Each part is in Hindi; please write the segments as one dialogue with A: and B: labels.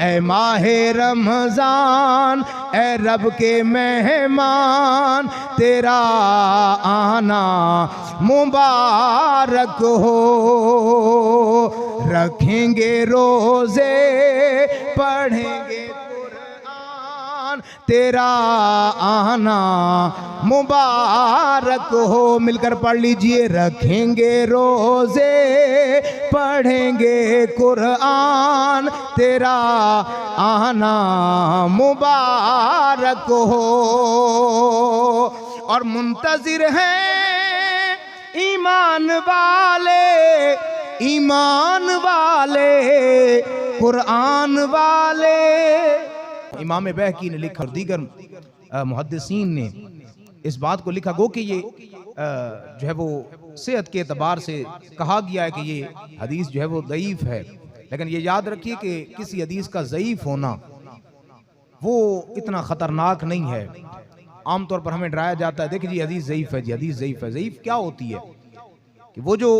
A: ए माहे रमजान ए रब के मेहमान, तेरा आना मुबारक हो। रखेंगे रोजे पढ़ेंगे कुरान, तेरा आना मुबारक हो। मिलकर पढ़ लीजिए। रखेंगे रोजे पढ़ेंगे कुरान, तेरा आना मुबारक हो। और मुंतजिर हैं ईमान वाले, ईमान वाले, कुरान वाले। इमाम बहकी ने लिखा और दीगर मुहद्दिसीन ने इस बात को लिखा, गो कि ये जो है वो सेहत के एतबार से कहा गया है कि ये हदीस जो है वो ज़ईफ है, लेकिन ये याद रखिए कि किसी हदीस का ज़ईफ होना वो इतना ख़तरनाक नहीं है। आमतौर पर हमें डराया जाता है, देखिए जी हदीस ज़ईफ है, जी हदीस ज़ईफ है। ज़ईफ क्या होती है कि वो जो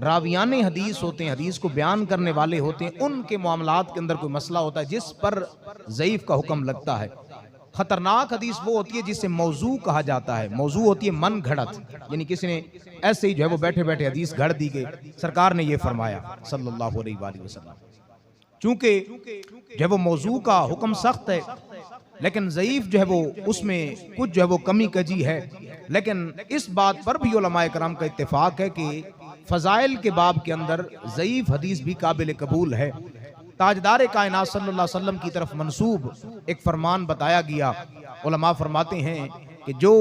A: रावियाने हदीस होते हैं, हदीस को बयान करने वाले होते हैं, उनके मामलात के अंदर कोई मसला होता है जिस पर ज़ईफ का हुक्म लगता है। खतरनाक हदीस वो होती है जिसे मौजू कहा जाता है। मौजू होती है मन घड़त, यानी किसी ने ऐसे ही जो है वो बैठे बैठे हदीस घड़ दी गई, सरकार ने ये फरमाया सल्लल्लाहु अलैहि वसल्लम। चूंकि जो है वो मौजू का हुक्म सख्त है, लेकिन ज़ईफ जो है वो उसमें कुछ जो है वो कमी कजी है। लेकिन इस बात पर भी उलमाए कराम का इत्तेफाक है कि फ़ज़ाइल के बाब के अंदर ज़ईफ हदीस भी काबिल कबूल है। ताजदार कायनात सल्लल्लाहु अलैहि वसल्लम की तरफ मंसूब एक फरमान बताया गया। उलमा फरमाते हैं कि जो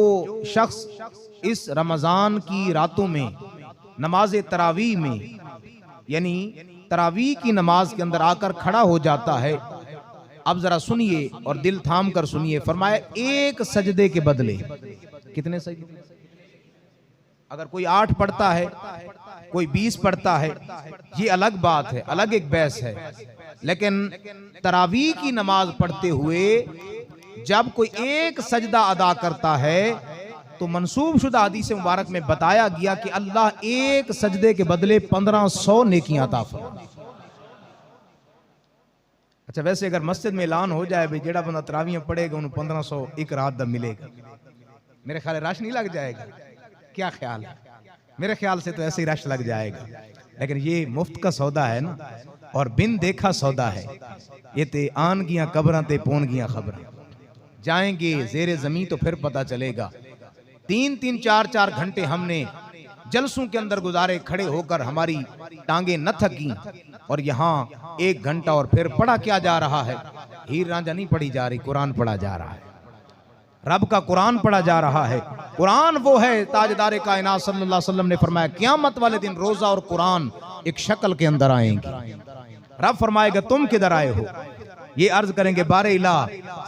A: शख्स इस रमज़ान की रातों में नमाज तरावी में, यानी तरावी की नमाज के अंदर आकर खड़ा हो जाता है, अब जरा सुनिए और दिल थाम कर सुनिए, फरमाया एक सजदे के बदले कितने सजदे? अगर कोई 8 पढ़ता है, कोई 20 पढ़ता है, ये अलग बात है, अलग एक बहस है। लेकिन तरावी की नमाज पढ़ते हुए जब कोई एक सजदा अदा करता है तो मंसूब शुदा हदीस मुबारक में बताया गया कि अल्लाह एक सजदे के बदले 1500 नेकियां अता फरमाए। अच्छा, वैसे अगर मस्जिद में ऐलान हो जाए भाई जेड़ा बंदा तरावियां पढ़ेगा उन्हें 1500 एक रात दा मिलेगा, मेरे ख्याल रश नहीं लग जाएगा? क्या ख्याल है? मेरे ख्याल से तो ऐसे ही रश लग जाएगा। लेकिन ये मुफ्त का सौदा है ना, और बिन देखा सौदा है। ये ते आन गियां कब्रां ते पौन गियां खबरां, जाएंगे ज़ेरे ज़मीं तो फिर पता चलेगा। 3-3 4-4 घंटे हमने जलसों के अंदर गुजारे खड़े होकर, हमारी टांगे न थकी, और यहाँ 1 घंटा और फिर पढ़ा क्या जा रहा है? हीर रांझा नहीं पढ़ी जा रही, कुरान पढ़ा जा रहा है। रब का कुरान पढ़ा जा रहा है। कुरान वो है, ताजदार कायनात सल्लल्लाहु अलैहि वसल्लम ने फरमाया क़यामत वाले दिन रोजा और कुरान एक शक्ल के अंदर आएंगे। रब फरमाएगा तुम किधर आए हो? ये अर्ज करेंगे बारे इला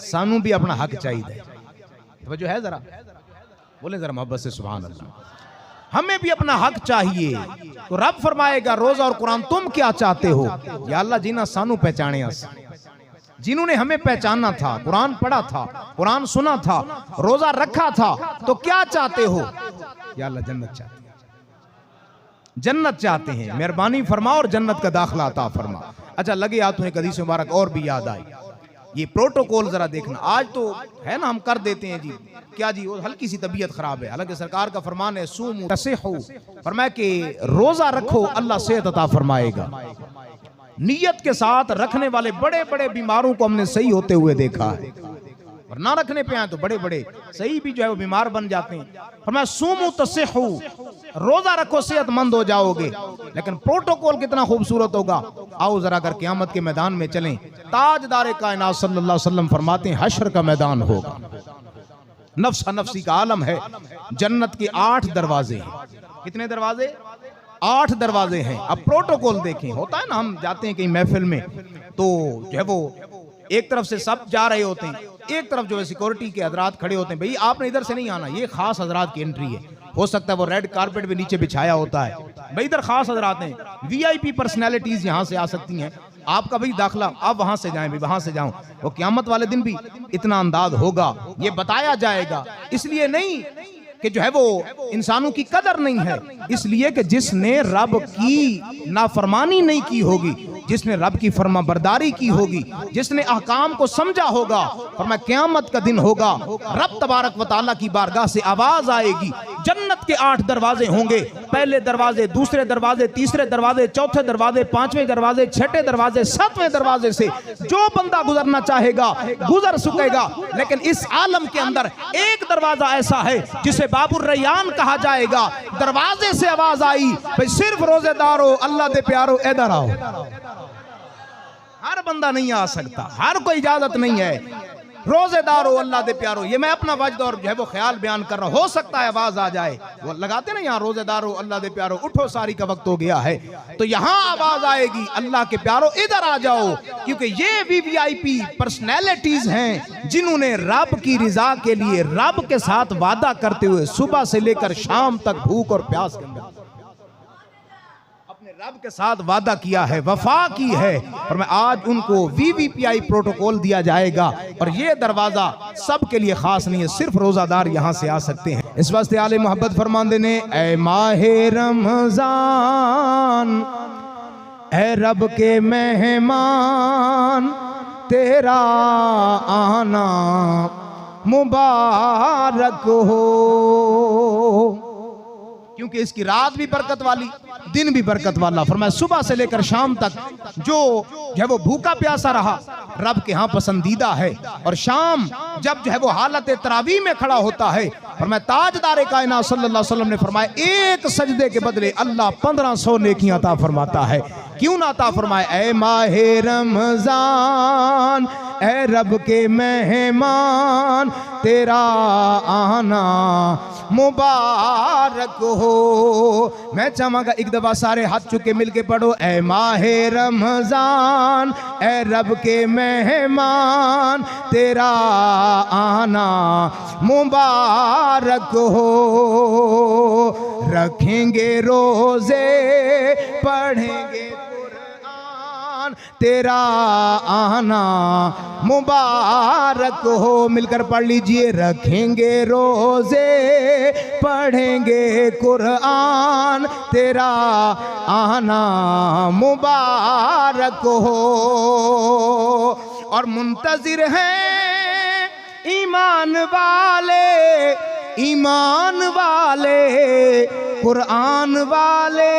A: सानू भी अपना हक चाहिए। तो है जरा बोले जरा मोहब्बत से सुभान अल्लाह, हमें भी अपना हक चाहिए। तो रब फरमाएगा रोजा और कुरान तुम क्या चाहते हो? या अल्लाह जिन्हें सानू पहचाने, जिन्होंने हमें पहचाना था, कुरान पढ़ा था, कुरान सुना था, रोजा रखा था, तो क्या चाहते हो? या अल्लाह जन्नत चाहते हैं, जन्नत चाहते हैं, मेहरबानी फरमा और जन्नत का दाखिला अता फरमा। अच्छा, लगे हाथों एक हदीस मुबारक और भी याद आई। ये प्रोटोकॉल जरा देखना, आज तो है ना हम कर देते हैं जी, क्या जी वो हल्की सी तबीयत खराब है, हालांकि सरकार का फरमान है सूमू तसिहू, फरमाया कि रोजा रखो अल्लाह सेहत अता फरमाएगा। नियत के साथ रखने वाले बड़े बड़े बीमारों को हमने सही होते हुए देखा है, और ना रखने पे आए तो बड़े बड़े सही भी जो है वो बीमार बन जाते हैं। फरमाया सूमू तसिहू, रोजा रखो सेहतमंद हो जाओगे। लेकिन प्रोटोकॉल कितना खूबसूरत होगा। आओ जरा अगर क़यामत के मैदान में चलें, ताजदार कायनात सल्लल्लाहु अलैहि वसल्लम फरमाते हैं हश्र का मैदान होगा, नफ्सा नफ्सी का आलम है। जन्नत के 8 दरवाजे हैं। कितने दरवाजे? 8 दरवाजे हैं। अब प्रोटोकॉल देखें, होता है ना हम जाते हैं कहीं महफिल में तो जो है वो एक तरफ से सब जा रहे होते हैं, एक तरफ जो है सिक्योरिटी के हजरात खड़े होते हैं, भाई आपने इधर से नहीं आना, ये खास हजरात की एंट्री है। हो सकता है वो रेड कारपेट भी नीचे बिछाया होता है, भाई इधर खास हजरात हैं, वीआईपी पर्सनैलिटीज यहाँ से आ सकती हैं, आपका भाई दाखिला आप वहां से जाएं, भी वहां से जाऊं। वो क़यामत वाले दिन भी इतना अंदाज होगा, ये बताया जाएगा। इसलिए नहीं कि जो है वो इंसानों की कदर नहीं है, इसलिए कि जिसने रब की नाफरमानी नहीं की होगी जिसने रब की फर्मा बरदारी की होगी, जिसने अहकाम को समझा होगा। फरमाया क़यामत का दिन होगा, रब तबारक व तआला की बारगाह से आवाज आएगी, जन्नत के 8 दरवाजे होंगे, पहले दरवाजे, दूसरे दरवाजे, तीसरे दरवाजे, चौथे दरवाजे, 5वें दरवाजे, 6ठे दरवाजे, 7वें दरवाजे से जो बंदा गुजरना चाहेगा गुजर सकेगा। लेकिन इस आलम के अंदर एक दरवाजा ऐसा है जिसे बाबुर रैयान कहा जाएगा। दरवाजे से आवाज आई, भाई सिर्फ रोजेदारो, अल्लाह दे प्यारो इधर आओ। हर बंदा नहीं आ सकता, हर कोई इजाजत नहीं है। रोजेदारो, अल्लाह दे प्यारो, ये मैं अपना वजद और जो है वो ख्याल बयान कर रहा हूं। हो सकता है आवाज आ जाए, वो लगाते ना यहाँ रोजेदारो, अल्लाह दे प्यारो, उठो सारी का वक्त हो गया है, तो यहाँ आवाज आएगी, अल्लाह के प्यारो इधर आ जाओ। क्योंकि ये वीवीआईपी पर्सनैलिटीज हैं जिन्होंने रब की रिजा के लिए रब के साथ वादा करते हुए सुबह से लेकर शाम तक भूख और प्यास के अंदर रब के साथ वादा किया है, वफा की है। और मैं आज उनको वीवीपीआई प्रोटोकॉल दिया जाएगा और ये दरवाजा सबके लिए खास नहीं है, सिर्फ रोजादार यहां से आ सकते हैं। इस वास्ते आले मोहब्बत फरमान देने, ऐ माहे रमजान, ऐ रब के मेहमान, तेरा आना मुबारक हो। क्योंकि इसकी रात भी बरकत वाली, दिन भी बरकत वाला। फरमाया सुबह से लेकर शाम तक जो है वो भूखा प्यासा रहा, रब के यहाँ पसंदीदा है। और शाम जब जो है वो हालत तरावी में खड़ा होता है, फरमाया ताजदार कायनात सल्लल्लाहु अलैहि वसल्लम ने फरमाया एक सजदे के बदले अल्लाह 1500 नेकियां अता फरमाता है। क्यों ना अता फरमाए? ऐ माहे रमजान, ऐ रब के मेहमान, तेरा आना मुबारक हो। मैं चाहूंगा एक दफा सारे हाथ चुके मिलके पढ़ो, ऐ माहे रमजान, ऐ रब के मेहमान, तेरा आना मुबारक हो। रखेंगे रोजे, पढ़ेंगे कुरान, तेरा आना मुबारक हो। मिलकर पढ़ लीजिए, रखेंगे रोजे, पढ़ेंगे कुरान, तेरा आना मुबारक हो। और मुंतजिर हैं ईमान वाले, ईमान वाले, कुरान वाले।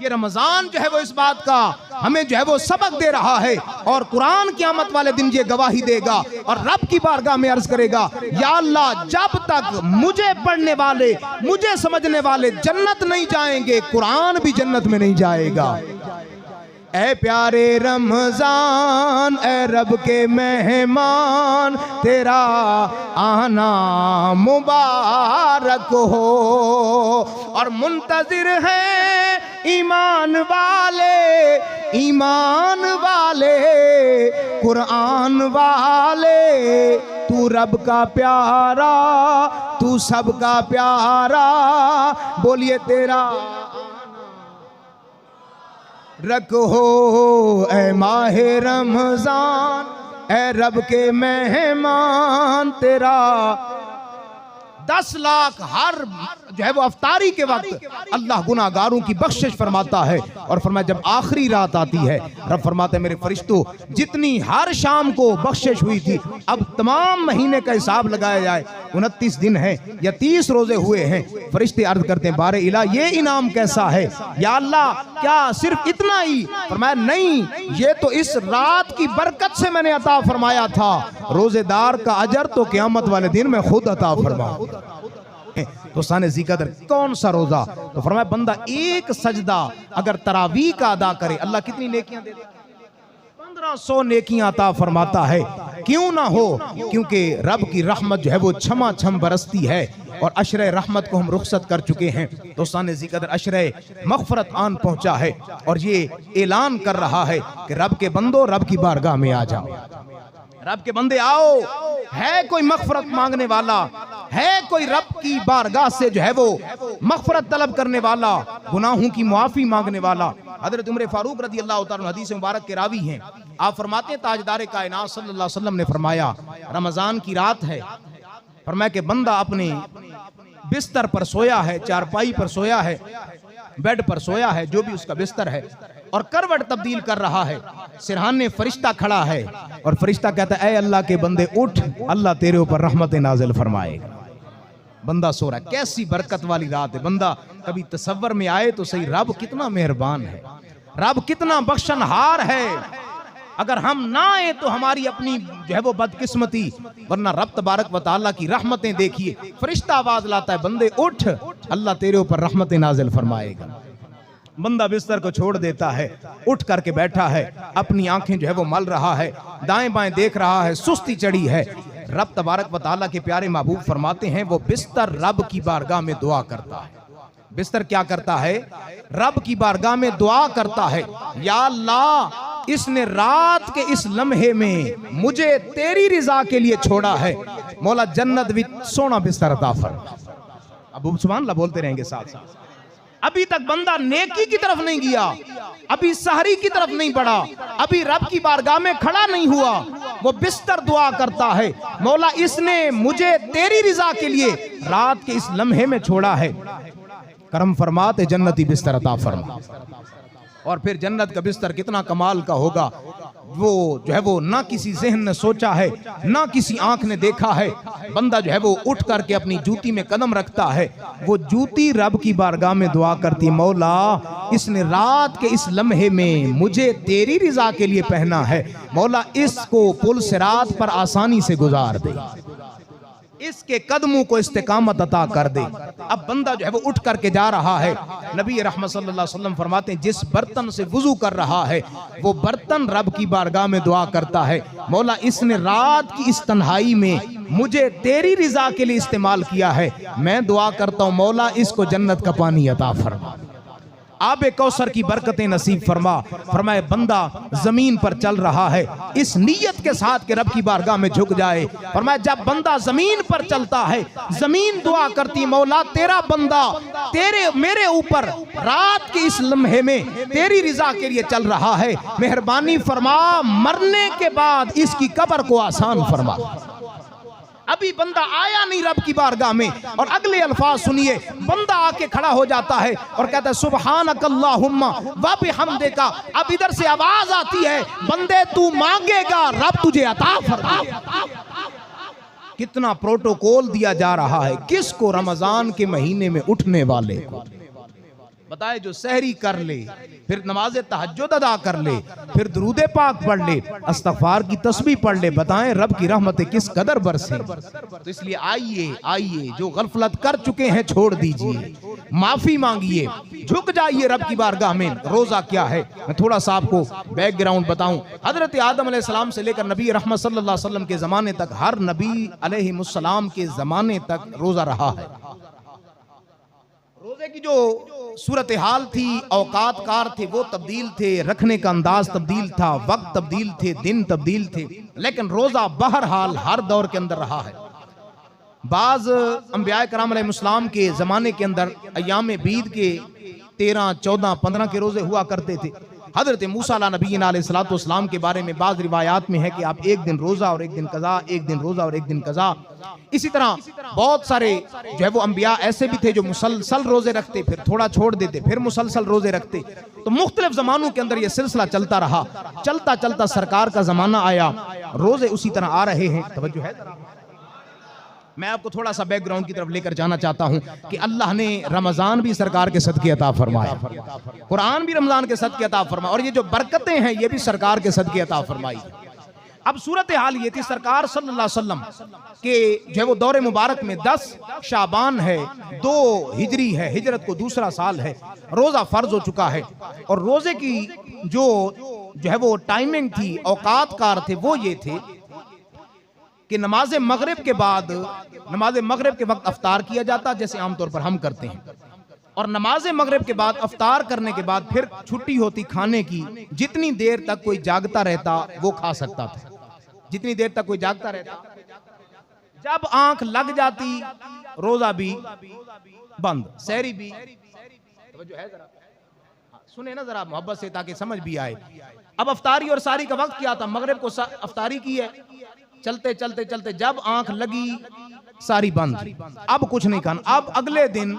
A: ये रमजान जो है वो इस बात का हमें जो है वो सबक दे रहा है, और कुरान क़यामत वाले दिन ये गवाही देगा और रब की बारगाह में अर्ज करेगा, या अल्लाह जब तक मुझे पढ़ने वाले, मुझे समझने वाले जन्नत नहीं जाएंगे, कुरान भी जन्नत में नहीं जाएगा। ऐ प्यारे रमजान, ऐ रब के मेहमान, तेरा आना मुबारक हो। और मुंतजिर हैं ईमान वाले, ईमान वाले, कुरान वाले। तू रब का प्यारा, तू सबका प्यारा, बोलिए तेरा रखो। ऐ माहे रमजान, ऐ रब के मेहमान, तेरा 10 लाख हर जो है वो अफ्तारी के वक्त अल्लाह गुनाहगारों की बख्शिश फरमाता है। और फरमाया जब आखिरी रात आती है, रब फरमाते हैं मेरे फरिश्तों, जितनी हर शाम को बख्शिश हुई थी, अब तमाम महीने का हिसाब लगाया जाए, 29 दिन है या 30 रोजे हुए हैं। फरिश्ते अर्ज करते हैं, बारे इला ये इनाम कैसा है या अल्लाह, क्या सिर्फ इतना ही? फरमाया नहीं, ये तो इस रात की बरकत से मैंने अता फरमाया था। रोजेदार का अजर तो क़यामत वाले दिन में खुद अता फरमाऊं। तो साने ज़िक्र कौन सा रोजा? तो फरमाया बंदा एक सजदा अगर तरावी का अदा करे, अल्लाह कितनी नेकियां दे देता है? 1500 नेकियां अता फरमाता है। क्यों ना हो? क्योंकि रब की रहमत जो है वो छमा छम बरसती है और अशरे रहमत को हम रुखसत कर चुके हैं। तो साने ज़िक्र अशरे मग़फ़रत आन पहुंचा है और ये ऐलान कर रहा है कि रब के बंदो रब की बारगाह में आ जाओ, रब के बंदे आओ। है कोई मग़फ़रत मांगने वाला, है कोई रब की बारगाह से जो है वो मग़फ़रत तलब करने वाला, गुनाहों की मुआफ़ी मांगने वाला? हज़रत उमर फारूक रज़ी अल्लाह तआला हदीस मुबारक के रावी हैं। आप फरमाते हैं ताजदार कायनात सल्लल्लाहु अलैहि वसल्लम ने फरमाया, रमज़ान की रात है, फरमाया कि बंदा अपने बिस्तर पर सोया है, चारपाई पर सोया है, बेड पर सोया है, जो भी उसका बिस्तर है, और करवट तब्दील कर रहा है। सिरहाने फरिश्ता खड़ा है और फरिश्ता कहता है, ऐ अल्लाह के बंदे उठ, अल्लाह तेरे ऊपर रहमत नाजिल फरमाएगा। बंदा सो रहा है। कैसी बरकत वाली रात है। बंदा कभी तसव्वुर में आए तो सही, रब कितना मेहरबान है, रब कितना बख्शनहार है। अगर हम ना आए तो हमारी अपनी जो है वो बदकिस्मती, वरना रब तबारक व तआला की रहमतें देखिए। फरिश्ता आवाज लाता है, बंदे उठ, अल्लाह तेरे ऊपर रहमत नाजिल फरमाएगा। बंदा बिस्तर को छोड़ देता है, उठ करके बैठा है, अपनी आंखें जो है वो मल रहा है, दाएं बाएं देख रहा है, सुस्ती चढ़ी है। रब तबारक व तआला के प्यारे महबूब फरमाते हैं, वो बिस्तर रब की बारगाह में दुआ करता है। बिस्तर क्या करता है? रब की बारगाह में दुआ करता है, या अल्लाह इसने रात के इस लम्हे में मुझे तेरी रिजा के लिए छोड़ा है, मौला जन्नत विच सोना बिस्तर अता फरमा। अब सुभान अल्लाह बोलते रहेंगे साथ साथ। अभी तक बंदा नेकी की तरफ नहीं गया, अभी सहरी की तरफ नहीं बढ़ा, अभी रब की बारगाह में खड़ा नहीं हुआ, वो बिस्तर दुआ करता है, मौला इसने मुझे तेरी रिजा के लिए रात के इस लम्हे में छोड़ा है, करम फरमाते जन्नती बिस्तर अता फरमा। और फिर जन्नत का बिस्तर कितना कमाल का होगा, वो जो है वो ना किसी ज़हन ने सोचा है, ना किसी आंख ने देखा है। बंदा जो है वो उठ करके अपनी जूती में कदम रखता है, वो जूती रब की बारगाह में दुआ करती, मौला इसने रात के इस लम्हे में मुझे तेरी रिजा के लिए पहना है, मौला इसको पुल सिरात पर आसानी से गुजार दे, इसके कदमों को इस्तिकामत अता कर दे। अब बंदा जो है वो उठ करके जा रहा है। नबी रहमत सल्लल्लाहु अलैहि वसल्लम फरमाते हैं, जिस बर्तन से वुजू कर रहा है वो बर्तन रब की बारगाह में दुआ करता है, मौला इसने रात की इस तन्हाई में मुझे तेरी रिजा के लिए इस्तेमाल किया है, मैं दुआ करता हूँ मौला इसको जन्नत का पानी अता फरमा, आबे कौसर की बरकतें नसीब फरमा। फरमाए बंदा जमीन पर चल रहा है, इस नीयत के साथ के रब की बारगाह में झुक जाए। फरमाए जब बंदा जमीन पर चलता है, जमीन दुआ करती, मौला तेरा बंदा तेरे मेरे ऊपर रात के इस लम्हे में तेरी रिजा के लिए चल रहा है, मेहरबानी फरमा मरने के बाद इसकी कब्र को आसान फरमा। अभी बंदा आया नहीं रब की बारगाह में, और अगले अल्फाज सुनिए, बंदा आके खड़ा हो जाता है और कहता है सुब्हानकल्लाहुम्मा व बिहम्दिका। अब इधर से आवाज आती है, बंदे तू मांगेगा रब तुझे अता फरमाएगा। कितना प्रोटोकॉल दिया जा रहा है किसको? रमजान के महीने में उठने वाले को। बताए जो सहरी कर ले, फिर नमाज तहज्जुद अदा कर ले, फिर दुरूदे पाक पढ़ ले, इस्तग़फ़ार की तस्बीह पढ़ ले, बताएं रब की रहमतें किस कदर बरसे। तो इसलिए आइए जो गफलत कर चुके हैं छोड़ दीजिए, माफी मांगिए, झुक जाइए रब की बारगाह में। रोजा क्या है, मैं थोड़ा सा आपको बैकग्राउंड बताऊं। हजरत आदम अलैहिस्सलाम से लेकर नबी रहमत सल्लल्लाहु अलैहि वसल्लम के जमाने तक, हर नबी अलैहिमुस्सलाम के जमाने तक रोजा रहा है। रोजे की जो सूरत हाल थी, औकात कार थे वो तब्दील थे, रखने का अंदाज तब्दील था, वक्त तब्दील थे, दिन तब्दील थे, लेकिन रोजा बहरहाल हर दौर के अंदर रहा है। बाज अंबिया कराम अलैहिस्सलाम के जमाने के अंदर अय्याम बीद के 13, 14, 15 के रोजे हुआ करते थे। हजरत मूसा नबीना अलैहिस्सलाम के बारे में बाज़ रिवायात में है कि आप एक दिन रोजा और एक दिन कज़ा, एक दिन रोजा और एक दिन कज़ा। इसी तरह बहुत सारे जो है वो अंबिया ऐसे भी थे जो मुसलसल रोजे रखते, फिर थोड़ा छोड़ देते, फिर मुसलसल रोजे रखते। तो मुख्तलिफ जमानों के अंदर ये सिलसिला चलता रहा। चलता चलता सरकार का जमाना आया, रोजे उसी तरह आ रहे हैं। तवज्जो है? मैं आपको थोड़ा सा बैकग्राउंड की तरफ लेकर जाना चाहता हूं कि अल्लाह ने रमजान भी सरकार के सदके अता फरमाया, कुरान भी रमजान के सदके अता फरमाया, और ये जो बरकतें हैं ये भी सरकार के सदके अता फरमाई। अब सूरत हाल ये थी, सरकार सल्लल्लाहु अलैहि वसल्लम के जो है वो दौरे मुबारक में 10 शाबान है, 2 हिजरी है, हिजरत को दूसरा साल है, रोजा फर्ज हो चुका है। और रोजे की जो है वो टाइमिंग थी, औकात कार थे, वो ये थे कि नमाज मगरिब के बाद, नमाज मगरिब के वक्त अफ्तार किया जाता जैसे आमतौर पर हम करते हैं, और नमाज मगरिब के बाद अफ्तार करने के बाद फिर छुट्टी होती खाने की। जितनी देर तक कोई जागता रहता वो खा सकता था, जितनी देर तक कोई जागता रहता। जब आंख लग जाती रोजा भी बंद, सहरी भी। जो है जरा सुने ना जरा मोहब्बत से ताकि समझ भी आए। अब अफ्तारी और सारी का वक्त क्या था? मगरिब को अफ्तारी की है, चलते चलते चलते जब आंख लगी सारी बंद, अब कुछ नहीं खाना। अब अगले दिन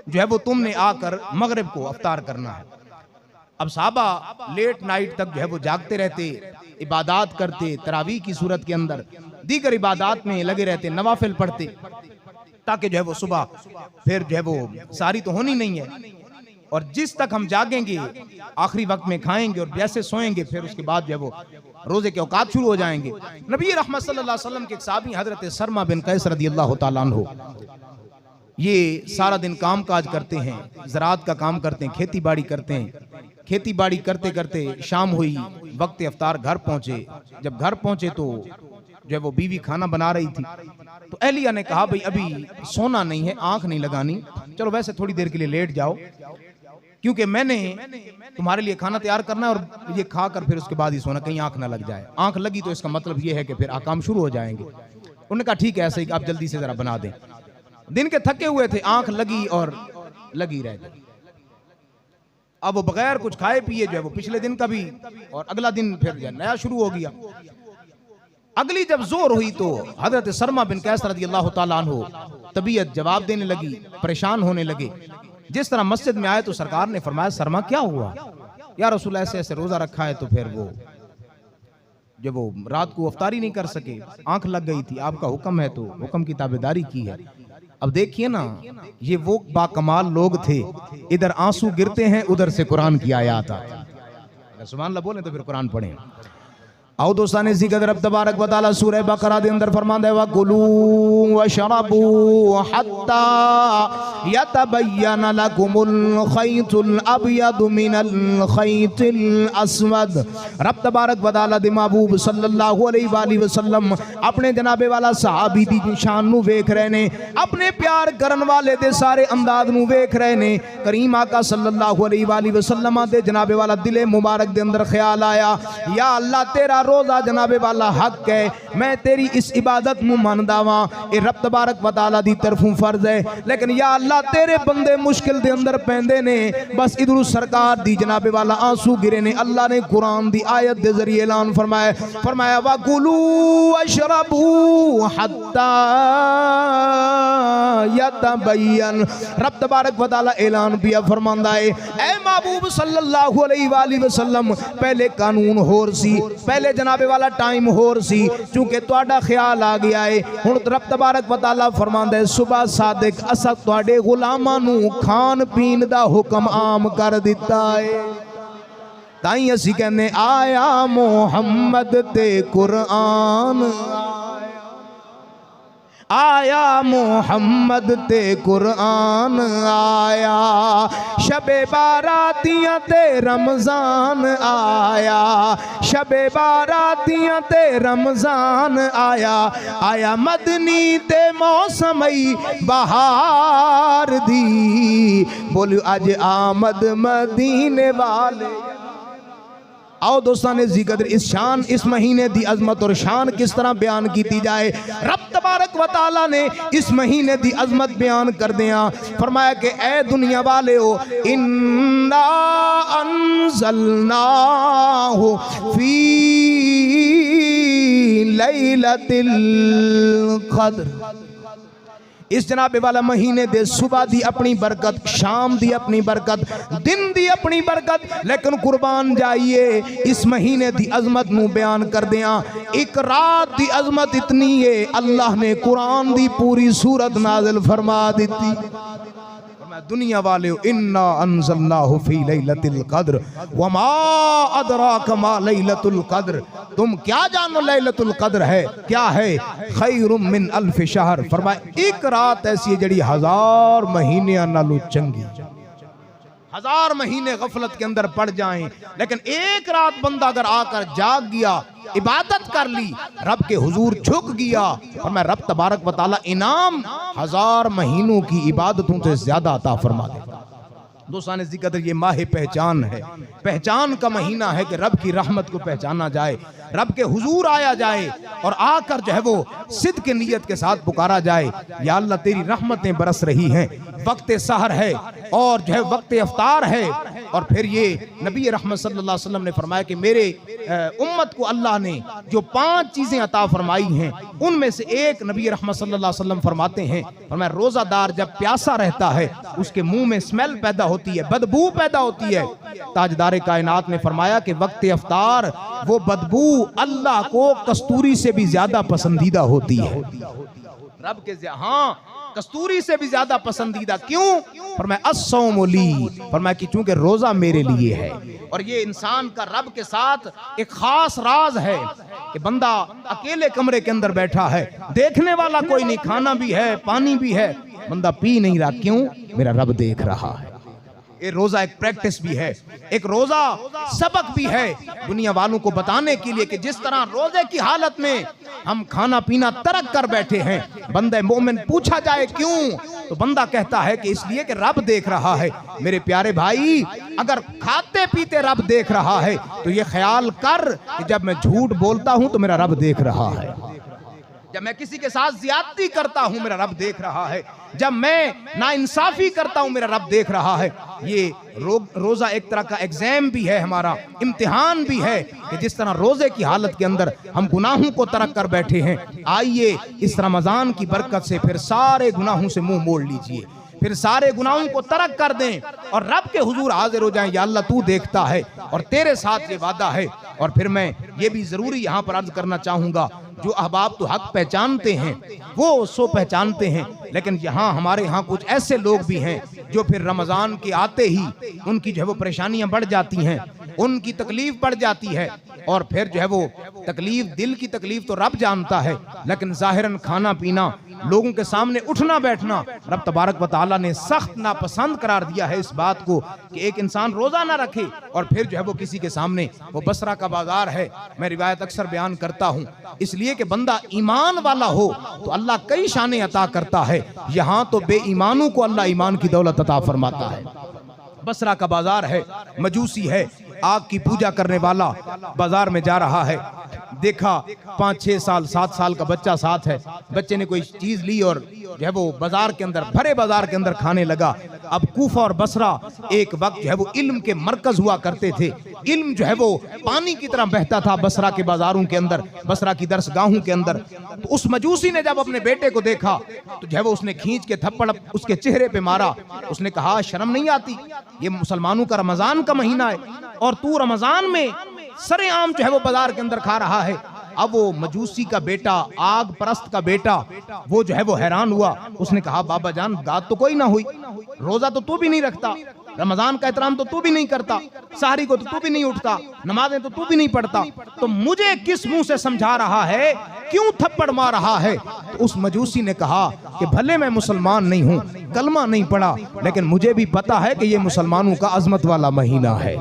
A: जो है वो तुमने आकर मगरिब को अफ्तार करना है। अब साहबा लेट नाइट तक जो है वो जागते रहते, इबादत करते, तरावी की सूरत के अंदर दीगर इबादत में लगे रहते, नवाफिल पढ़ते, ताकि जो है वो सुबह फिर जो है वो सारी तो होनी नहीं है, और जिस तक हम जागेंगे आखिरी वक्त में खाएंगे और जैसे सोएंगे फिर उसके बाद जो है वो रोजे के औकात शुरू हो जाएंगे। नबी रहमत सल्लल्लाहु अलैहि वसल्लम के एक सहाबी हजरत सरमा बिन कैस रदियल्लाहु ताला अन्हु, ये सारा दिन काम काज करते हैं, ज़राअत का काम करते हैं, खेती बाड़ी करते हैं। खेती बाड़ी करते करते शाम हुई, वक्त इफ्तार घर पहुंचे। जब घर पहुंचे तो जो है वो बीवी खाना बना रही थी, तो एहलिया ने कहा भाई अभी सोना नहीं है, आंख नहीं लगानी, चलो वैसे थोड़ी देर के लिए लेट जाओ, क्योंकि मैंने तुम्हारे लिए खाना तैयार करना है और ये खाकर फिर उसके बाद ही सोना, कहीं आंख ना लग जाए। आंख लगी तो इसका मतलब ये है कि फिर काम शुरू हो जाएंगे। उन्होंने कहा ठीक है, ऐसे ही आप जल्दी से जरा बना दें। दिन के थके हुए थे, आंख लगी और लगी रह गई। अब वो बगैर कुछ खाए पिए जो है वो पिछले दिन का भी और अगला दिन फिर नया शुरू हो गया। अगली जब जोर हुई तो हजरत सरमा बिन कैस रदियल्लाहु ताला अन्हु तबीयत जवाब देने लगी, परेशान होने लगे। जिस तरह मस्जिद में आए तो सरकार ने फरमाया सरमा क्या हुआ? या रसूल ऐसे ऐसे रोजा रखा है, तो फिर वो जब वो रात को अफ्तारी नहीं कर सके, आंख लग गई थी, आपका हुक्म है तो हुक्म की ताबेदारी की है। अब देखिए ना, ये वो बाकमाल लोग थे, इधर आंसू गिरते हैं, उधर से कुरान की आयत आती है। सुभान अल्लाह बोले तो फिर कुरान पढ़ें। आओ दोस्ताने जिक्र रब तबारक व तआला सूरह बकरा दे अंदर फरमांदा है वकुलू वशरबू हत्ता यतबय्यन लकुमुल खैतुल अबयद मिनल खैतिल अस्वद। रब तबारक व तआला दे महबूब सल्लल्लाहु अलैहि वसल्लम अपने जनाबे वाला सहाबी दी शान नू वेख रहे ने, अपने प्यार करन वाले दे सारे अंदाज नू वेख रहे ने। करीम आका सल्लल्लाहु अलैहि वसल्लम दे जनाबे वाला दिले मुबारक दे अंदर ख्याल आया, या अल्लाह तेरा रोजा जनाबे वाला हक है, मैं तेरी इस इबादत नू मनदा वां, ए रब तबारक व तआला दी तरफों फर्ज है, लेकिन या अल्लाह तेरे बंदे मुश्किल दे अंदर पैंदे ने। बस इधर सरकार दी जनाबे वाला आंसू गिरे ने। अल्लाह ने कुरान दी आयत दे जरिए ऐलान फरमाया वकुलू वशरबू हत्ता यतबय्यन। रब तबारक व तआला ऐलान भी फरमांदा है, ए महबूब सल्लल्लाहु अलैहि वसल्लम, पहले कानून होर सी, पहले जनाबे वाला टाइम होर सी, चूंकि तुहाडा ख्याल आ गया है। हुण रब तबारक व तआला फरमांदा है सुबह सादिक असा तुहाडे गुलामां नू खान पीन दा हुक्म आम कर दिता है। ताई असी कहने आया मोहम्मद ते कुरान, आया मोहम्मद ते कुरान आया, शबे बारातियां ते रमजान आया, शबे बारातियां ते रमजान आया, आया मदनी ते मौसमई बहार दी, बोलियो अज आमद मदीने वाले। आओ दोस्ताने जिक्र इस शान, इस महीने दी अजमत और शान किस तरह बयान की जाए। रब तबारक व तआला ने इस महीने दी अजमत बयान कर दिया। फरमाया कि ए दुनिया वाले हो, इन्ना अंज़लनाहु फी लैलतिल क़द्र। इस जनाबे वाला महीने दे सुबह दी अपनी बरकत, शाम दी अपनी बरकत, दिन दी अपनी बरकत, लेकिन कुर्बान जाइए इस महीने दी अजमत नू बयान कर दिया। एक रात दी अजमत इतनी है, अल्लाह ने कुरान दी पूरी सूरत नाज़िल फरमा दी। दुनिया वाले इन्ना अंज़लनाहु फी लैलतिल क़द्र वमा अदराक मा लैलतुल क़द्र। तुम क्या जानो लैलतुल क़द्र है क्या है? खैरुम मिन अल्फ शहर। फरमाया एक रात ऐसी है जड़ी 1000 महीने नालों चंगी। 1000 महीने गफलत के अंदर पड़ जाएं, लेकिन एक रात बंदा अगर आकर जाग गया, इबादत कर ली, रब के हुजूर झुक गया, और मैं रब तबारक व तआला इनाम 1000 महीनों की इबादतों से ज्यादा अता फरमा देगा। दोस्ताने जिक्र ये माह पहचान है, पहचान का महीना है कि रब की रहमत को पहचाना जाए, रब के हुजूर आया जाए और आकर जो है वो सिद्क की नीयत के साथ पुकारा जाए, या अल्लाह तेरी रहमतें बरस रही हैं, वक्त सहर है और जो है वक्त इफ्तार है। और फिर ये नबी रहमत सल्लल्लाहु अलैहि वसल्लम ने फरमाया कि मेरे उम्मत को अल्लाह ने जो 5 चीजें अता फरमाई हैं, उनमें से एक नबी रहमत सल्लल्लाहु अलैहि वसल्लम फरमाते हैं, फरमाया रोजादार जब प्यासा रहता है उसके मुंह में स्मेल पैदा होती होती है, बदबू पैदा होती है। ताजदार कायनात ने फरमाया कि वक्त अफ्तार वो बदबू अल्लाह को कस्तूरी से भी ज्यादा पसंदीदा होती है। रब के हाँ कस्तूरी से भी ज्यादा पसंदीदा। क्यों? फरमाया अस्सौम ली, फरमाया कि चूंकि रोजा मेरे लिए है। और ये इंसान का रब के साथ एक खास राज है कि बंदा अकेले कमरे के अंदर बैठा है, देखने वाला कोई नहीं, खाना भी है, पानी भी है, बंदा पी नहीं रहा। क्यों? मेरा रब देख रहा है। ये रोजा एक प्रैक्टिस भी है, एक रोजा सबक भी है दुनिया वालों को बताने के लिए कि जिस तरह रोजे की हालत में हम खाना पीना तर्क कर बैठे हैं, बंदे मोमिन पूछा जाए क्यों, तो बंदा कहता है कि इसलिए कि रब देख रहा है। मेरे प्यारे भाई, अगर खाते पीते रब देख रहा है तो ये ख्याल कर कि जब मैं झूठ बोलता हूं तो मेरा रब देख रहा है, जब मैं किसी के साथ ज्यादती करता हूं मेरा रब देख रहा है, जब मैं नाइंसाफी करता हूं मेरा रब देख रहा है। ये रोजा एक तरह का एग्जाम भी है, हमारा इम्तिहान भी है कि जिस तरह रोजे की हालत के अंदर हम गुनाहों को तरक कर बैठे हैं, आइए इस रमजान की बरकत से फिर सारे गुनाहों से मुंह मोड़ लीजिए, फिर सारे गुनाहों को तरक कर दें और रब के हुजूर हाजिर हो जाएं। या अल्लाह तू देखता है और तेरे साथ ये वादा है। और फिर मैं ये भी जरूरी यहाँ पर अर्ज करना चाहूंगा, जो अहबाब तो हक पहचानते हैं वो सो पहचानते हैं, लेकिन यहाँ हमारे यहाँ कुछ ऐसे लोग भी हैं जो फिर रमजान के आते ही उनकी जो है वो परेशानियां बढ़ जाती हैं, उनकी तकलीफ बढ़ जाती है। और फिर जो है वो तकलीफ, दिल की तकलीफ तो रब जानता है, लेकिन जाहिरन खाना पीना, लोगों के सामने उठना बैठना रब तबारक व तआला ने सख्त नापसंद करार दिया है इस बात को कि एक इंसान रोजा ना रखे और फिर जो है वो किसी के सामने, वो बसरा का बाजार है, मैं रिवायत अक्सर बयान करता हूँ, इसलिए कि बंदा ईमान वाला हो तो अल्लाह कई शाने अता करता है। यहाँ तो बेईमानों को अल्लाह ईमान की दौलत अता फरमाता है। बसरा का बाजार है, मजूसी है, आग की पूजा करने वाला बाजार में जा रहा है, देखा 5, 6 साल 7 साल का बच्चा साथ है, बच्चे ने कोई चीज ली और जो है वो बाजार के अंदर, भरे बाजार के अंदर खाने लगा। अब कूफा और बसरा एक वक्त जो है वो इल्म के मरकज हुआ करते थे, इल्म जो है वो पानी की तरह बहता था बसरा के बाजारों के अंदर, बसरा की दरसगाहों के अंदर। तो उस मजूसी ने जब अपने बेटे को देखा तो जो है वो उसने खींच के थप्पड़ उसके चेहरे पे मारा। उसने कहा शर्म नहीं आती, ये मुसलमानों का रमजान का महीना है और तू रमजान में सरेआम जो है वो बाजार के अंदर खा रहा है। अब वो मजूसी का बेटा, आग परस्त का बेटा, वो जो है वो हैरान हुआ। उसने कहा बाबा जान, बात तो कोई ना हुई, रोजा तो तू भी नहीं रखता, रमजान का एहतराम तो तू भी नहीं करता, सहरी को तो तू भी नहीं उठता, नमाजें तो तू भी नहीं पढ़ता, तो मुझे किस मुंह से समझा रहा है, क्यों थप्पड़ मार रहा है? तो उस मजूसी ने कहा कि भले मैं मुसलमान नहीं हूं, कलमा नहीं पढ़ा, लेकिन मुझे भी पता है कि ये मुसलमानों का अजमत वाला महीना है,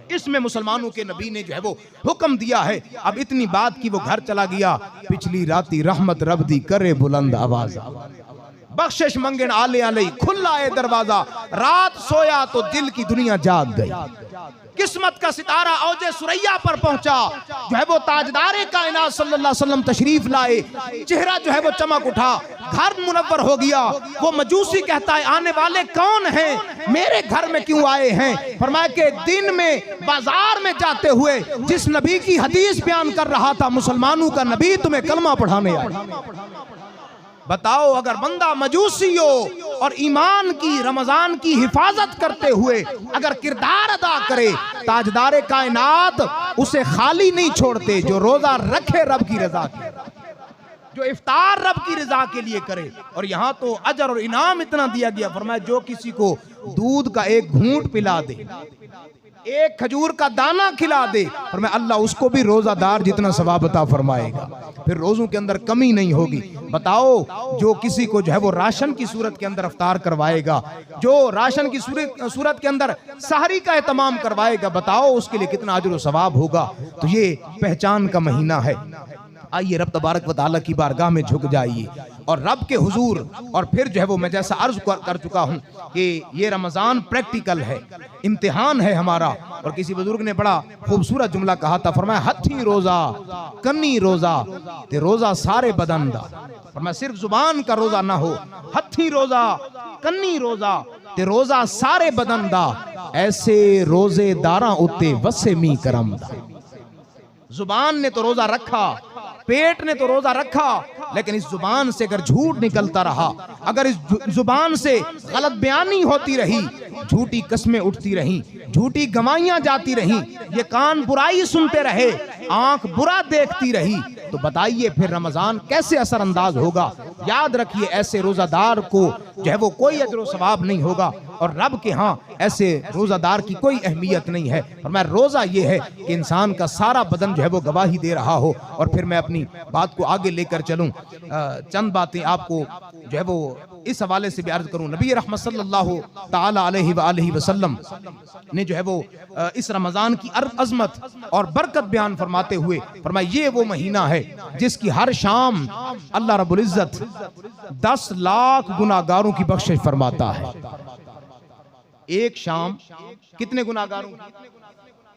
A: इसमें मुसलमानों के नबी ने जो है वो हुक्म दिया है। अब इतनी बात की वो घर चला गया। पिछली राती रहमत रब दी करे बुलंद आवाजा, बख्शिश मंगन आले आले खुला है दरवाजा, रात सोया तो दिल की दुनिया जाग गई। किस्मत का सितारा औजे सुरैया पर पहुंचा, जो है वो ताजदारे कायनात सल्लल्लाहु अलैहि वसल्लम तशरीफ लाए, चेहरा जो है वो चमक उठा, घर मुनव्वर हो गया। वो मजूसी कहता है आने वाले कौन हैं, मेरे घर में क्यों आए हैं? फरमाया कि दिन में बाजार में जाते हुए जिस नबी की हदीस बयान कर रहा था, मुसलमानों का नबी तुम्हें कलमा पढ़ाने आया। बताओ, अगर बंदा मजूसी हो और ईमान की, रमजान की हिफाजत करते हुए अगर किरदार अदा करे, ताजदारे कायनात उसे खाली नहीं छोड़ते। जो रोजा रखे रब की रजा के, जो इफ्तार रब की रजा के लिए करे। और यहाँ तो अजर और इनाम इतना दिया गया, फरमाया जो किसी को दूध का एक घूंट पिला दे, एक खजूर का दाना खिला दे, और मैं अल्लाह उसको भी रोजादार जितना सवाब अता फरमाएगा, फिर रोजों के अंदर कमी नहीं होगी। बताओ, जो किसी को जो है वो राशन की सूरत के अंदर इफ्तार करवाएगा, जो राशन की सूरत के अंदर सहरी का एहतमाम करवाएगा, बताओ उसके लिए कितना अजर व सवाब होगा। तो ये पहचान का महीना है। आइए रब तबारक व तआला की बारगाह में झुक जाइए और रब के हुजूर। और फिर जो है वो मैं जैसा अर्ज कर चुका हूं कि ये रमजान प्रैक्टिकल है, इम्तिहान है हमारा। और किसी बुजुर्ग ने बड़ा खूबसूरत जुमला कहा था, फरमाया हथी रोजा कन्नी रोजा ते रोजा सारे बदन दा। फरमाया सिर्फ जुबान का रोजा ना हो, हथी रोजा कन्नी रोजा ते रोजा सारे बदन दा, ऐसे रोजेदारां उत्ते वसे मी करम दा। जुबान ने तो रोजा रखा, पेट ने तो रोजा रखा, लेकिन इस जुबान से अगर झूठ निकलता रहा, अगर इस जुबान से गलत बयानी होती रही, झूठी कस्में उठती रहीं, झूठी गवाहियां जाती रहीं, ये कान बुराई सुनते रहे, आंख बुरा देखती रही, तो बताइए फिर रमजान कैसे असरअंदाज होगा। याद रखिए ऐसे रोजादार को जो है वो कोई अजर सवाब नहीं होगा और रब के यहाँ ऐसे रोजादार की कोई अहमियत नहीं है। और मैं रोजा ये है कि इंसान का सारा बदन जो है वो गवाही दे रहा हो। और फिर मैं अपनी बात को आगे लेकर चलूं, चंद बातें आपको जो है वो इस हवाले से भी अर्ज करूं। नबी रहमत सल्लल्लाहु ताला अलैहि वसल्लम ने जो है वो इस रमजान की अज़मत और बरकत बयान फरमाते हुए फरमाया ये वो महीना है जिसकी हर शाम अल्लाह रब्बुल इज्जत 10 लाख गुनाहगारों की बख्शिश फरमाता है। एक शाम कितने गुनाहगारों की?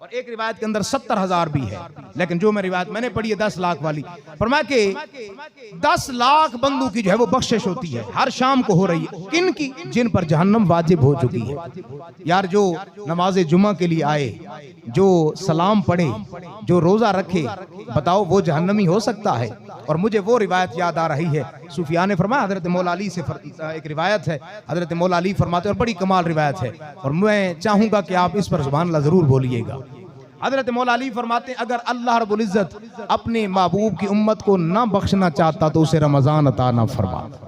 A: और एक रिवायत के अंदर 70,000 भी है, लेकिन जो मैं रिवायत मैंने पढ़ी है 10 लाख वाली, फरमाया कि 10 लाख बंदों की जो है वो बख्शिश होती है, हर शाम को हो रही है। किन की? जिन पर जहन्नम वाजिब हो चुकी है। यार जो नमाज जुमा के लिए आए, जो सलाम पढ़े, जो रोजा रखे, बताओ वो जहन्नमी हो सकता है? और मुझे वो रिवायत याद आ रही है, सूफिया ने फरमाया, हजरत मौला अली से एक रिवायत है, हजरत मौला अली फरमाते और बड़ी कमाल रिवायत है, और मैं चाहूंगा कि आप इस पर सुभान अल्लाह जरूर बोलिएगा। हजरत मौला अली फरमाते अगर अल्लाह रब्बुल इज्जत अपने महबूब की उम्मत को ना बख्शना चाहता तो उसे रमजान अता ना फरमाता।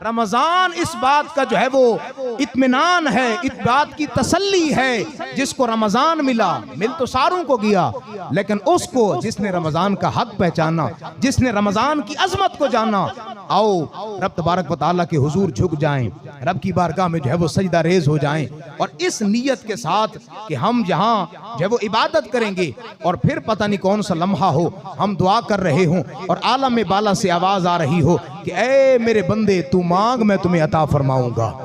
A: रमजान इस बात का जो है वो इत्मीनान है, इस बात की तसल्ली है, जिसको रमजान मिला, मिल तो सारों को गया, लेकिन उसको जिसने रमजान का हक पहचाना, जिसने रमजान की अजमत को जाना, आओ रब तबारक व तआला के हुजूर झुक जाएं, रब की बारगाह में जो है वो सजदा रेज हो जाएं, और इस नीयत के साथ कि हम यहाँ जो है वो इबादत करेंगे, और फिर पता नहीं कौन सा लम्हा हो, हम दुआ कर रहे हों और आलम बाला से आवाज आ रही हो कि ए मेरे बंदे तू मांग मैं तुम्हें अता फरमाऊंगा।